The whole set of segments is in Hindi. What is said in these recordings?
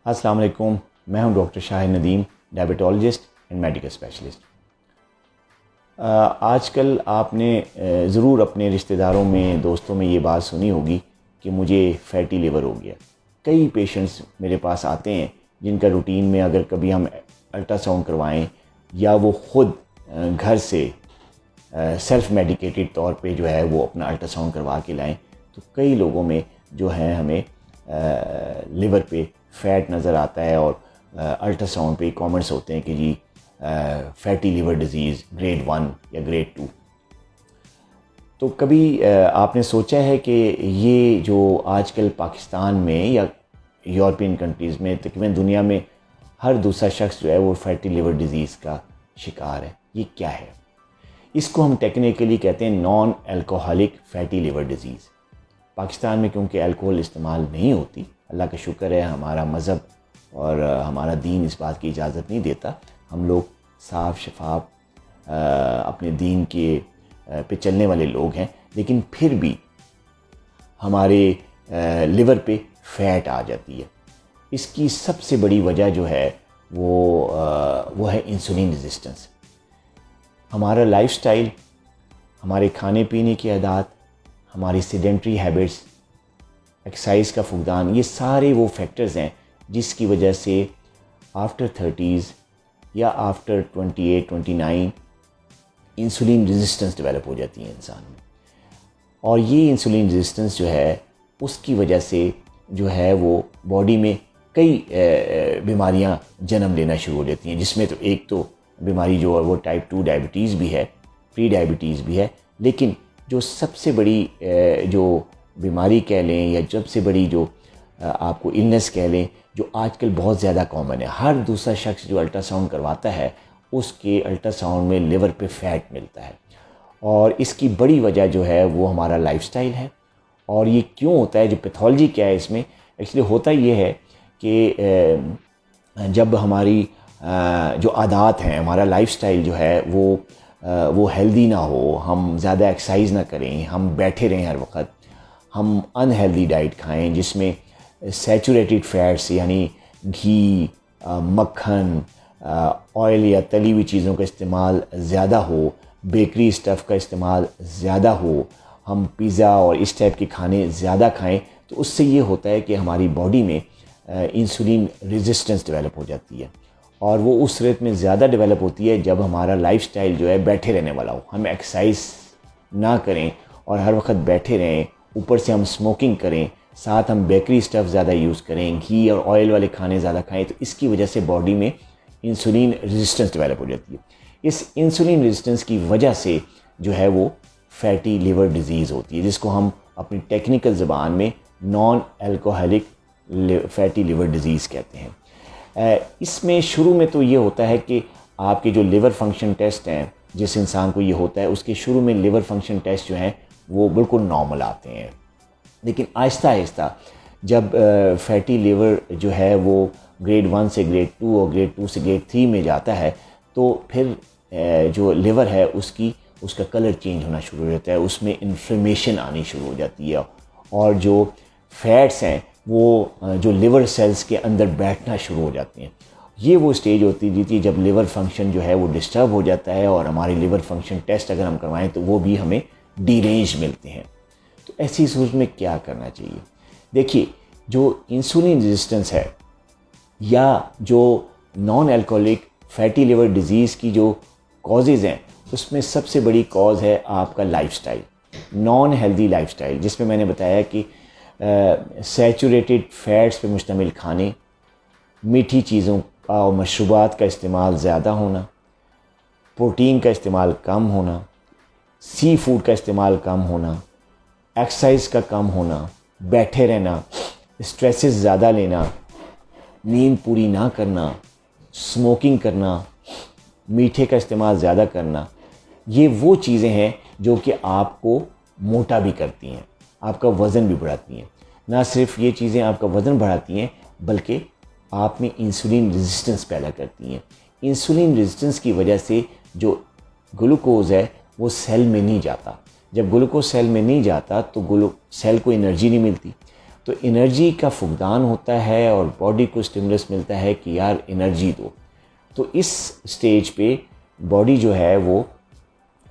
अस्सलाम वालेकुम, मैं हूं doctor Shahid Nadeem, diabetologist and medical specialist. आजकल आपने ज़रूर अपने रिश्तेदारों में, दोस्तों में ये बात सुनी होगी कि मुझे फैटी लिवर हो गया। कई पेशेंट्स मेरे पास आते हैं जिनका रूटीन में अगर कभी हम अल्ट्रासाउंड करवाएं या वो ख़ुद घर से सेल्फ़ मेडिकेटेड तौर पे जो है वो अपना अल्ट्रासाउंड करवा के लाएं, तो कई लोगों में जो है हमें लिवर पे फैट नज़र आता है और अल्ट्रासाउंड पे कमेंट्स होते हैं कि जी फैटी लिवर डिज़ीज़ ग्रेड 1 या ग्रेड 2। तो कभी आपने सोचा है कि ये जो आजकल पाकिस्तान में या यूरोपियन कंट्रीज़ में, तकरीबन दुनिया में हर दूसरा शख्स जो है वो फैटी लिवर डिज़ीज़ का शिकार है, ये क्या है? इसको हम टेक्निकली कहते हैं non alcoholic fatty liver disease. Pakistan में क्योंकि अल्कोहल इस्तेमाल नहीं होती, अल्लाह का शुक्र है, हमारा मज़हब और हमारा दीन इस बात की इजाज़त नहीं देता। हम लोग साफ शफाफ अपने दीन के पे चलने वाले लोग हैं, लेकिन फिर भी हमारे लिवर पे फैट आ जाती है। इसकी सबसे बड़ी वजह जो है वो है इंसुलिन रेजिस्टेंस। हमारा लाइफस्टाइल, हमारे खाने पीने की आदत, हमारी सेडेंट्री हैबिट्स, एक्सरसाइज का फुकदान, ये सारे वो फैक्टर्स हैं जिसकी वजह से आफ्टर 30s या आफ्टर 28-29 इंसुलिन रेजिस्टेंस डेवलप हो जाती है इंसान में। और ये इंसुलिन रेजिस्टेंस जो है उसकी वजह से जो है वो बॉडी में कई बीमारियां जन्म लेना शुरू हो जाती हैं, जिसमें तो एक तो बीमारी जो है वो टाइप 2 डायबिटीज़ भी है, प्री डायबिटीज़ भी है, लेकिन जो सबसे बड़ी जो बीमारी कह लें या सबसे बड़ी जो आपको इलनेस कह लें, जो आजकल बहुत ज़्यादा कॉमन है, हर दूसरा शख्स जो अल्ट्रासाउंड करवाता है उसके अल्ट्रासाउंड में लिवर पे फैट मिलता है। और इसकी बड़ी वजह जो है वो हमारा लाइफस्टाइल है। और ये क्यों होता है, जो पैथोलॉजी क्या है इसमें, एक्चुअली होता ये है कि जब हमारी जो आदत हैं, हमारा लाइफस्टाइल जो है वो हेल्दी ना हो, हम ज़्यादा एक्सरसाइज ना करें, हम बैठे रहें हर वक्त, हम अनहेल्दी डाइट खाएं जिसमें सैचुरेटेड फैट्स यानी घी, मक्खन, ऑयल या तली हुई चीज़ों का इस्तेमाल ज़्यादा हो, बेकरी स्टफ़ का इस्तेमाल ज़्यादा हो, हम पिज़्ज़ा और इस टाइप के खाने ज़्यादा खाएं, तो उससे ये होता है कि हमारी बॉडी में इंसुलिन रेजिस्टेंस डेवलप हो जाती है। और वो उस रेट में ज़्यादा डेवलप होती है जब हमारा लाइफस्टाइल जो है बैठे रहने वाला हो, हम एक्सरसाइज ना करें और हर वक्त बैठे रहें, ऊपर से हम स्मोकिंग करें, साथ हम बेकरी स्टफ़ ज़्यादा यूज़ करें, घी और ऑयल वाले खाने ज़्यादा खाएं, तो इसकी वजह से बॉडी में इंसुलिन रेजिस्टेंस डेवलप हो जाती है। इस इंसुलिन रेजिस्टेंस की वजह से जो है वो फैटी लिवर डिज़ीज़ होती है, जिसको हम अपनी टेक्निकल ज़बान में non alcoholic fatty liver disease कहते हैं। इसमें शुरू में तो ये होता है कि आपके जो लिवर फंक्शन टेस्ट हैं, जिस इंसान को ये होता है उसके शुरू में लिवर फंक्शन टेस्ट जो हैं वो बिल्कुल नॉर्मल आते हैं, लेकिन आहिस्ता आहिस्ता जब फैटी लिवर जो है वो ग्रेड 1 से ग्रेड 2 और ग्रेड 2 से ग्रेड 3 में जाता है, तो फिर जो लिवर है उसका कलर चेंज होना शुरू हो जाता है, उसमें इन्फ्लेमेशन आनी शुरू हो जाती है और जो फैट्स हैं वो जो लिवर सेल्स के अंदर बैठना शुरू हो जाती हैं। ये वो स्टेज होती थी जब लिवर फंक्शन जो है वो डिस्टर्ब हो जाता है और हमारे लिवर फंक्शन टेस्ट अगर हम करवाएं तो वो भी हमें डीरेंज मिलते हैं। तो ऐसी सूरत में क्या करना चाहिए? देखिए, जो इंसुलिन रेजिस्टेंस है या जो non alcoholic fatty liver disease की जो कॉजेज़ हैं, उसमें सबसे बड़ी कॉज है आपका लाइफस्टाइल, नॉन हेल्दी लाइफस्टाइल, जिसमें मैंने बताया कि सैचुरेटेड फैट्स पे मुश्तमिल खाने, मीठी चीज़ों का और मशरूबात का इस्तेमाल ज़्यादा होना, प्रोटीन का इस्तेमाल कम होना, सी फूड का इस्तेमाल कम होना, एक्सरसाइज का कम होना, बैठे रहना, स्ट्रेसेस ज़्यादा लेना, नींद पूरी ना करना, स्मोकिंग करना, मीठे का इस्तेमाल ज़्यादा करना, ये वो चीज़ें हैं जो कि आपको मोटा भी करती हैं, आपका वज़न भी बढ़ाती हैं। ना सिर्फ ये चीज़ें आपका वज़न बढ़ाती हैं बल्कि आप में इंसुलिन रेजिस्टेंस पैदा करती हैं। इंसुलिन रेजिस्टेंस की वजह से जो ग्लूकोज़ है वो सेल में नहीं जाता। जब ग्लूकोज सेल में नहीं जाता तो सेल को एनर्जी नहीं मिलती, तो तो एनर्जी का फुकदान होता है और बॉडी को स्टिमुलस मिलता है कि यार एनर्जी दो। तो इस स्टेज पे बॉडी जो है वो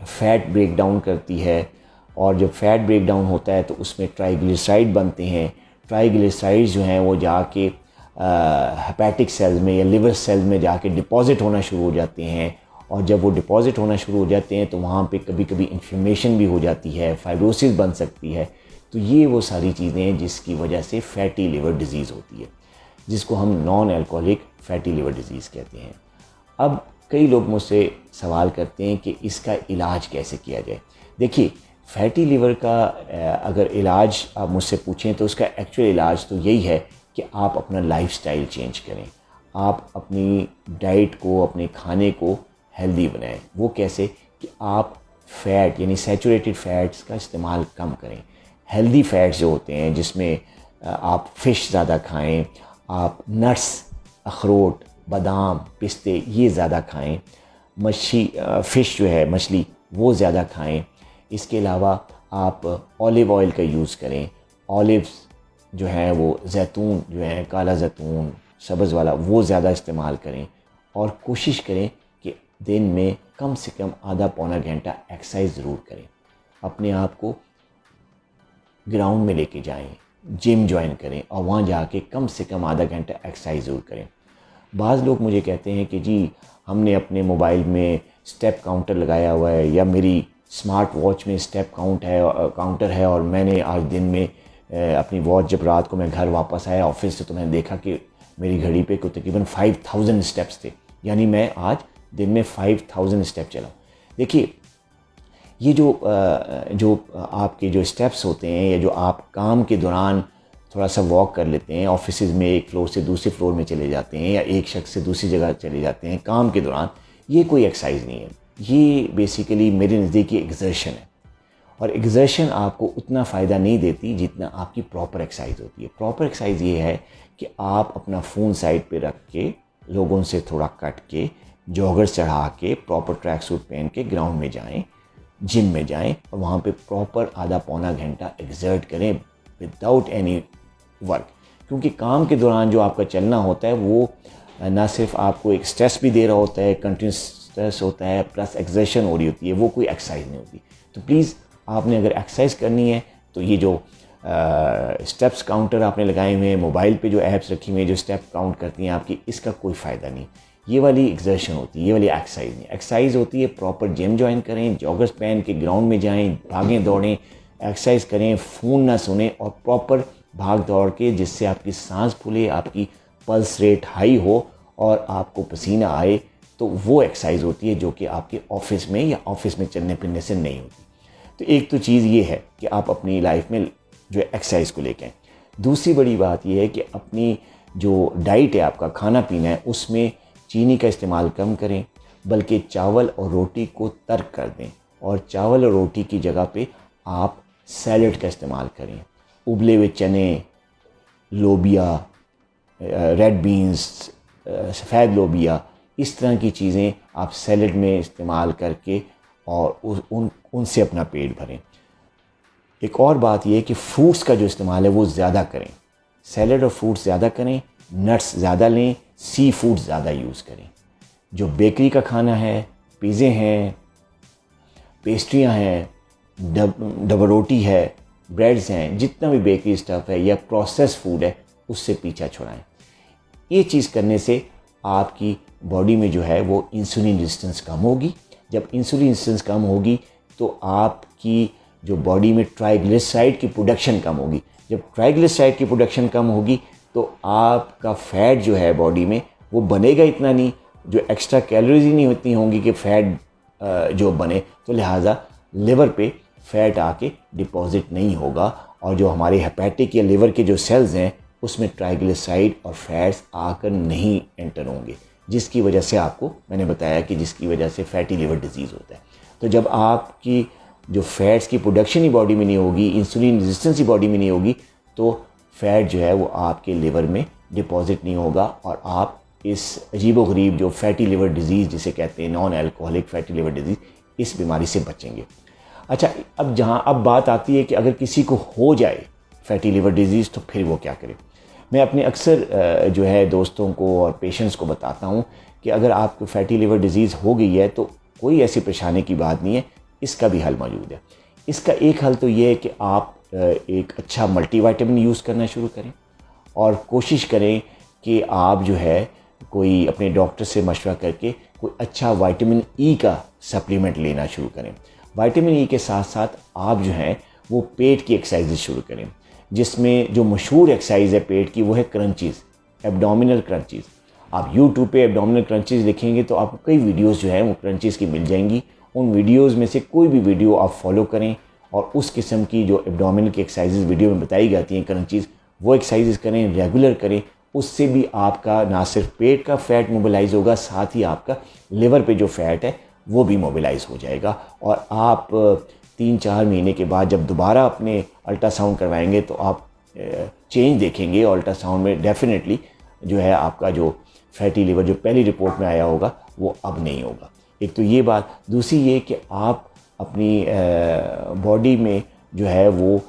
फ़ैट ब्रेक डाउन करती है, और जब फ़ैट ब्रेक डाउन होता है तो उसमें ट्राइग्लिसराइड बनते हैं। ट्राइग्लिसराइड्स जो हैं वो जाके हेपेटिक सेल्स में या लिवर सेल्स में जाके डिपॉज़िट होना शुरू हो जाते हैं, और जब वो डिपॉज़िट होना शुरू हो जाते हैं तो वहाँ पे कभी कभी इन्फ्लेमेशन भी हो जाती है, फाइब्रोसिस बन सकती है। तो ये वो सारी चीज़ें हैं जिसकी वजह से फ़ैटी लिवर डिज़ीज़ होती है, जिसको हम नॉन अल्कोहलिक फ़ैटी लिवर डिज़ीज़ कहते हैं। अब कई लोग मुझसे सवाल करते हैं कि इसका इलाज कैसे किया जाए। देखिए, फ़ैटी लिवर का अगर इलाज आप मुझसे पूछें तो उसका एक्चुअल इलाज तो यही है कि आप अपना लाइफ़स्टाइल चेंज करें, आप अपनी डाइट को, अपने खाने को हेल्दी बनाएं। वो कैसे कि आप फ़ैट यानी सैचुरेटेड फ़ैट्स का इस्तेमाल कम करें। हेल्दी फ़ैट्स जो होते हैं जिसमें आप फ़िश ज़्यादा खाएं, आप नट्स, अखरोट, बादाम, पिस्ते ये ज़्यादा खाएं, फ़िश जो है मछली वो ज़्यादा खाएं। इसके अलावा आप ऑलिव ऑयल का यूज़ करें। ऑलिव्स जो है वो जैतून जो है, काला जैतून सब्ज़ वाला, वो ज़्यादा इस्तेमाल करें, और कोशिश करें कि दिन में कम से कम आधा पौना घंटा एक्सरसाइज ज़रूर करें। अपने आप को ग्राउंड में लेके जाएं, जिम ज्वाइन करें और वहाँ जाके कम से कम आधा घंटा एक्सरसाइज ज़रूर करें। बाज़ लोग मुझे कहते हैं कि जी हमने अपने मोबाइल में स्टेप काउंटर लगाया हुआ है, या मेरी स्मार्ट वॉच में स्टेप काउंटर है, और मैंने आज दिन में अपनी वॉच, जब रात को मैं घर वापस आया ऑफिस से, तो मैंने देखा कि मेरी घड़ी पे कुछ तकरीबन 5000 स्टेप्स थे, यानी मैं आज दिन में 5000 स्टेप चला। देखिए, ये जो आपके जो स्टेप्स होते हैं, या जो आप काम के दौरान थोड़ा सा वॉक कर लेते हैं, ऑफिस में एक फ्लोर से दूसरे फ्लोर में चले जाते हैं, या एक शख्स से दूसरी जगह चले जाते हैं काम के दौरान, ये कोई एक्सरसाइज नहीं है। ये बेसिकली मेरे नज़दीक एक्सर्शन है, और एक्सर्शन आपको उतना फ़ायदा नहीं देती जितना आपकी प्रॉपर एक्सरसाइज होती है। प्रॉपर एक्सरसाइज ये है कि आप अपना फ़ोन साइड पे रख के, लोगों से थोड़ा कट के, जॉगर्स चढ़ा के, प्रॉपर ट्रैक सूट पहन के ग्राउंड में जाएं, जिम में जाएं, और वहाँ पे प्रॉपर आधा पौना घंटा एक्सर्ट करें विदाउट एनी वर्क। क्योंकि काम के दौरान जो आपका चलना होता है वो ना सिर्फ आपको एक स्ट्रेस भी दे रहा होता है, कंटिन्यूस स्ट्रेस होता है, प्लस एक्सर्शन हो रही होती है, वो कोई एक्सरसाइज नहीं होती। तो प्लीज़ आपने अगर एक्सरसाइज करनी है तो ये जो स्टेप्स काउंटर आपने लगाए हुए हैं, मोबाइल पे जो ऐप्स रखी हुई हैं जो स्टेप काउंट करती हैं आपकी, इसका कोई फ़ायदा नहीं। ये वाली एक्सर्शन होती है, ये वाली एक्सरसाइज नहीं। एक्सरसाइज होती है प्रॉपर जिम ज्वाइन करें, जॉगर्स पहन के ग्राउंड में जाएं, भागें दौड़ें, एक्सरसाइज करें, फ़ोन ना सुने, और प्रॉपर भाग दौड़ के, जिससे आपकी सांस फूले, आपकी पल्स रेट हाई हो और आपको पसीना आए, तो वो एक्सरसाइज होती है जो कि आपके ऑफिस में या ऑफिस में चलने फिरने से नहीं होती। तो एक तो चीज़ ये है कि आप अपनी लाइफ में जो एक्सरसाइज को लेके आएं। दूसरी बड़ी बात ये है कि अपनी जो डाइट है, आपका खाना पीना है, उसमें चीनी का इस्तेमाल कम करें, बल्कि चावल और रोटी को तर्क कर दें, और चावल और रोटी की जगह पे आप सैलड का इस्तेमाल करें। उबले हुए चने, लोबिया, रेड बीन्स, सफ़ेद लोबिया, इस तरह की चीज़ें आप सैलड में इस्तेमाल करके और उनसे अपना पेट भरें। एक और बात यह है कि फ्रूट्स का जो इस्तेमाल है वो ज़्यादा करें। सैलड और फ्रूट्स ज़्यादा करें, नट्स ज़्यादा लें, सी फूड ज़्यादा यूज़ करें। जो बेकरी का खाना है, पिज़्ज़े हैं, पेस्ट्रियाँ हैं, डबल रोटी है, ब्रेड्स हैं, जितना भी बेकरी स्टफ़ है या प्रोसेस फूड है, उससे पीछा छुड़ाएं। ये चीज़ करने से आपकी बॉडी में जो है वो इंसुलिन रेजिस्टेंस कम होगी। जब इंसुलिन रेजिस्टेंस कम होगी तो आपकी जो बॉडी में ट्राइग्लिसराइड की प्रोडक्शन कम होगी। जब ट्राइग्लिसराइड की प्रोडक्शन कम होगी तो आपका फ़ैट जो है बॉडी में वो बनेगा इतना नहीं, जो एक्स्ट्रा कैलोरीज ही नहीं होती होंगी कि फ़ैट जो बने, तो लिहाजा लिवर पे फ़ैट आके डिपॉजिट नहीं होगा, और जो हमारे हेपेटिक या लिवर के जो सेल्स हैं उसमें ट्राइग्लिसराइड और फैट्स आकर नहीं एंटर होंगे, जिसकी वजह से आपको मैंने बताया कि जिसकी वजह से फैटी लिवर डिजीज़ होता है। तो जब आपकी जो फैट्स की प्रोडक्शन ही बॉडी में नहीं होगी, इंसुलिन रेजिस्टेंस ही बॉडी में नहीं होगी, तो फैट जो है वो आपके लिवर में डिपॉजिट नहीं होगा, और आप इस अजीबोगरीब जो फैटी लिवर डिजीज़ जिसे कहते हैं non alcoholic fatty liver disease, इस बीमारी से बचेंगे। अच्छा, अब बात आती है कि अगर किसी को हो जाए फैटी लिवर डिजीज़, तो फिर वो क्या करें। मैं अपने अक्सर जो है दोस्तों को और पेशेंट्स को बताता हूँ कि अगर आपको फैटी लिवर डिजीज़ हो गई है तो कोई ऐसी परेशानी की बात नहीं है, इसका भी हल मौजूद है। इसका एक हल तो ये है कि आप एक अच्छा मल्टीविटामिन यूज़ करना शुरू करें और कोशिश करें कि आप जो है कोई अपने डॉक्टर से मशवरा करके कोई अच्छा विटामिन ई का सप्लीमेंट लेना शुरू करें। विटामिन ई के साथ साथ आप जो है वो पेट की एक्सरसाइज शुरू करें, जिसमें जो मशहूर एक्सरसाइज है पेट की वो है क्रंचीज़, एब्डोमिनल क्रंचीज़। आप यूट्यूब पे एब्डोमिनल क्रंचीज़ लिखेंगे तो आपको कई वीडियोस जो है वो क्रंचीज़ की मिल जाएंगी। उन वीडियोस में से कोई भी वीडियो आप फॉलो करें और उस किस्म की जो एब्डोमिनल की एक्सरसाइज वीडियो में बताई जाती हैं क्रंचीज़, वो एक्सरसाइज करें, रेगुलर करें। उससे भी आपका ना सिर्फ पेट का फ़ैट मोबिलाइज़ होगा, साथ ही आपका लिवर पे जो फ़ैट है वो भी मोबिलाइज़ हो जाएगा। और आप 3-4 महीने के बाद जब दोबारा अपने अल्ट्रासाउंड करवाएंगे तो आप चेंज देखेंगे। अल्ट्रासाउंड में डेफिनेटली जो है आपका जो फैटी लिवर जो पहली रिपोर्ट में आया होगा वो अब नहीं होगा। एक तो ये बात। दूसरी ये कि आप अपनी बॉडी में जो है वो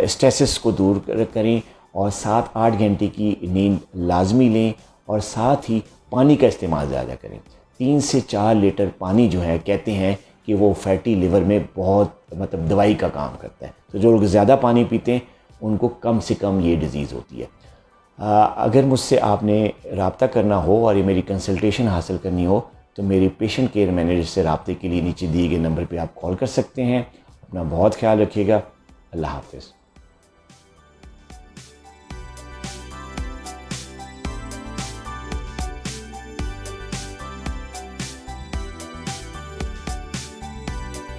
स्ट्रेसेस को दूर करें और 7-8 घंटे की नींद लाजमी लें और साथ ही पानी का इस्तेमाल ज़्यादा करें। 3 से 4 लीटर पानी जो है कहते हैं कि वो फैटी लिवर में बहुत मतलब दवाई का काम करता है। तो जो लोग ज़्यादा पानी पीते हैं उनको कम से कम ये डिज़ीज़ होती है। अगर मुझसे आपने रब्ता करना हो और ये मेरी कंसल्टेशन हासिल करनी हो तो मेरी पेशेंट केयर मैनेजर से रब्ते के लिए नीचे दिए गए नंबर पे आप कॉल कर सकते हैं। अपना बहुत ख्याल रखिएगा। अल्लाह हाफ़िज़।